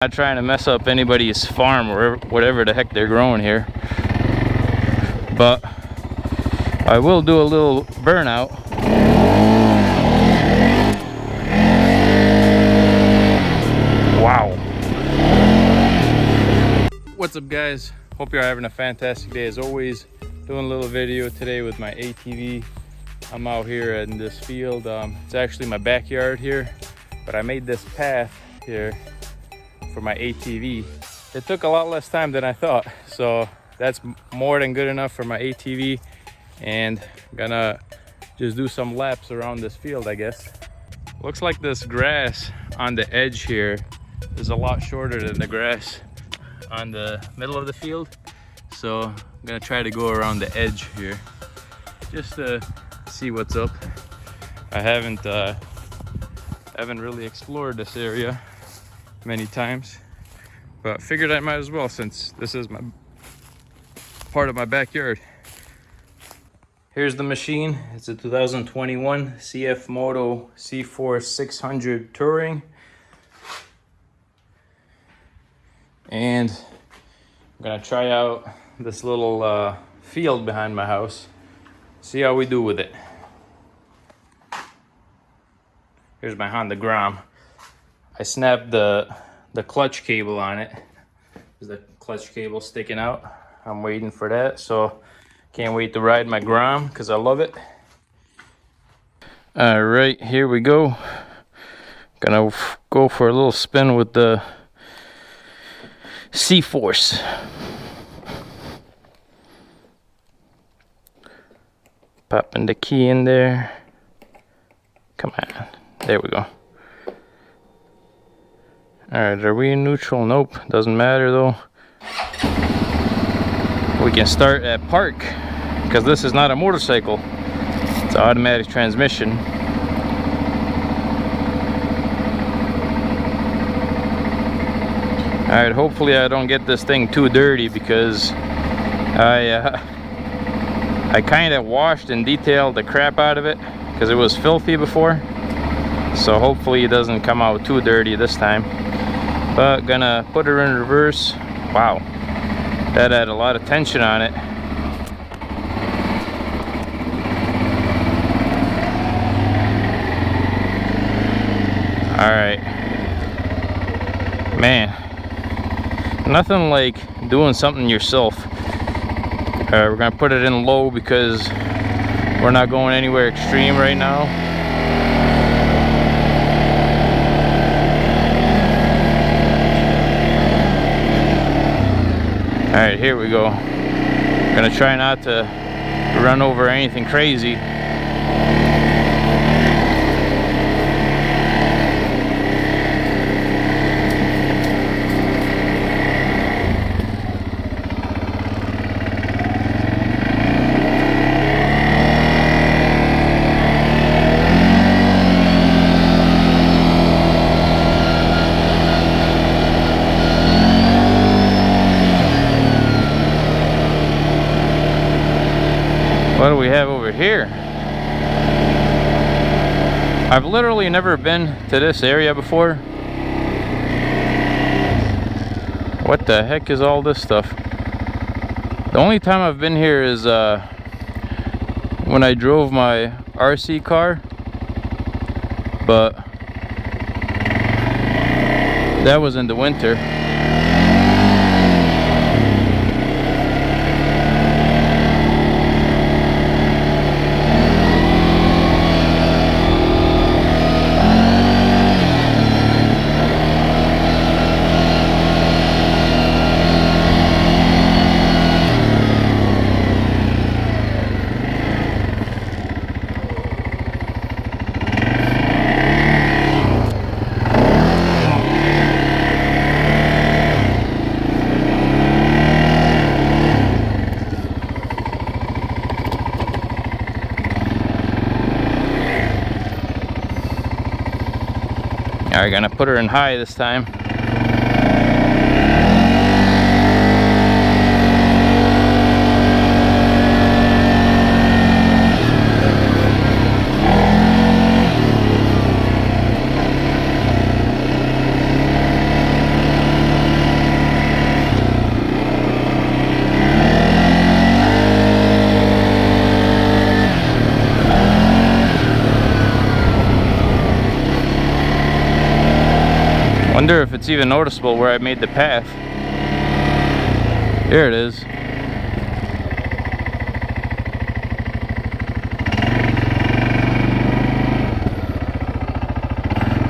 Not trying to mess up anybody's farm or whatever the heck they're growing here, but I will do a little burnout. Wow. What's up, guys? Hope you're having a fantastic day. As always, doing a little video today with my ATV. I'm out here in this field. It's actually my backyard here, but I made this path here for my ATV. It took a lot less time than I thought, so that's more than good enough for my ATV, and I'm gonna just do some laps around this field, I guess. Looks like this grass on the edge here is a lot shorter than the grass on the middle of the field, so I'm gonna try to go around the edge here just to see what's up. I haven't really explored this area many times, but figured I might as well since this is my part of my backyard. Here's the machine. It's a 2021 CFMOTO CForce 600 Touring, and I'm gonna try out this little field behind my house, see how we do with it. Here's my Honda Grom. I snapped the clutch cable on it. There's the clutch cable sticking out. I'm waiting for that, so can't wait to ride my Grom because I love it. All right, here we go. Gonna go for a little spin with the CForce. Popping the key in there. Come on, there we go. Alright, are we in neutral? Nope, doesn't matter though. We can start at park, because this is not a motorcycle. It's an automatic transmission. Alright, hopefully I don't get this thing too dirty, because I kind of washed and detailed the crap out of it, because it was filthy before. So hopefully it doesn't come out too dirty this time. But gonna put her in reverse. Wow, that had a lot of tension on it. All right, man, nothing like doing something yourself. We're gonna put it in low because we're not going anywhere extreme right now. All right, here we go. Gonna try not to run over anything crazy. What do we have over here? I've literally never been to this area before. What the heck is all this stuff? The only time I've been here is when I drove my RC car, but that was in the winter. Alright, gonna put her in high this time. Wonder if it's even noticeable where I made the path. There it is.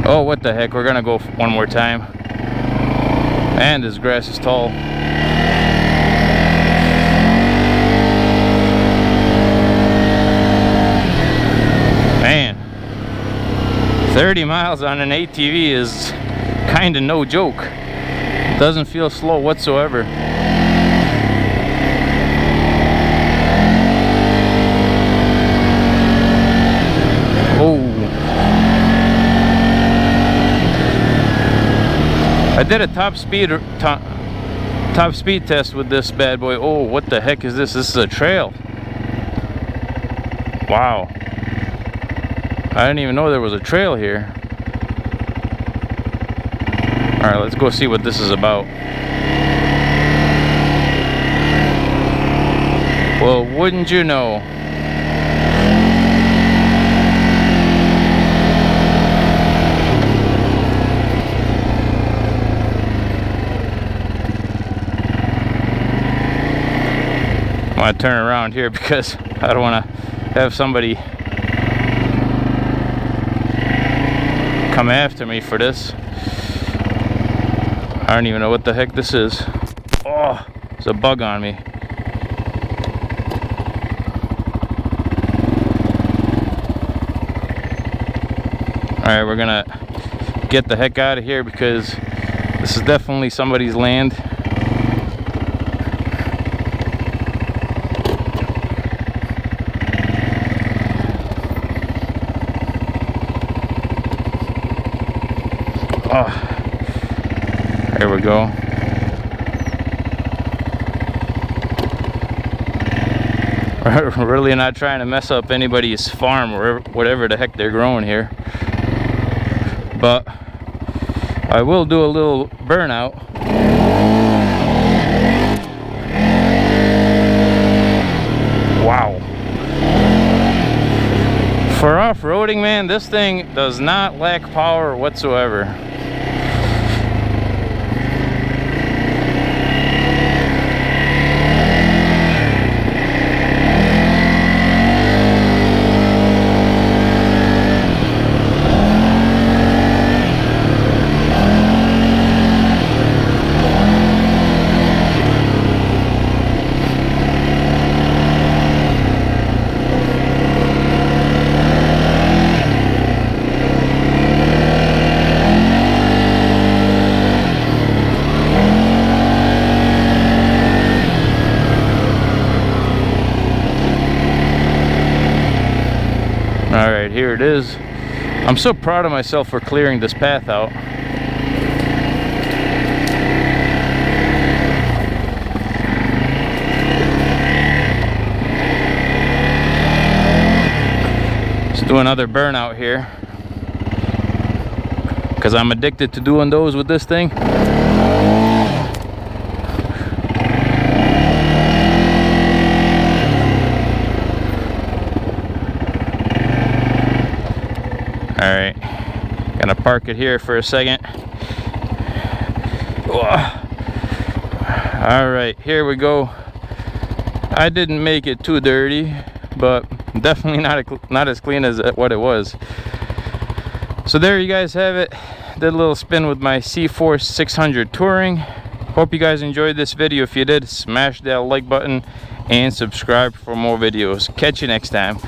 Oh, what the heck, we're gonna go one more time. And this grass is tall. Man, 30 miles on an ATV is kind of no joke. It doesn't feel slow whatsoever. Oh, I did a top speed test with this bad boy. Oh, what the heck is this? This is a trail. Wow, I didn't even know there was a trail here. All right, let's go see what this is about. Well, wouldn't you know? I want to turn around here because I don't want to have somebody come after me for this. I don't even know what the heck this is. Oh, there's a bug on me. Alright, we're gonna get the heck out of here because this is definitely somebody's land. Oh, there we go. We're really not trying to mess up anybody's farm or whatever the heck they're growing here. But I will do a little burnout. Wow. For off-roading, man, this thing does not lack power whatsoever. Alright, here it is. I'm so proud of myself for clearing this path out. Let's do another burnout here, because I'm addicted to doing those with this thing. Alright, gonna park it here for a second. Alright, here we go. I didn't make it too dirty, but definitely not as clean as what it was. So there you guys have it. Did a little spin with my CForce 600 Touring. Hope you guys enjoyed this video. If you did, smash that like button and subscribe for more videos. Catch you next time.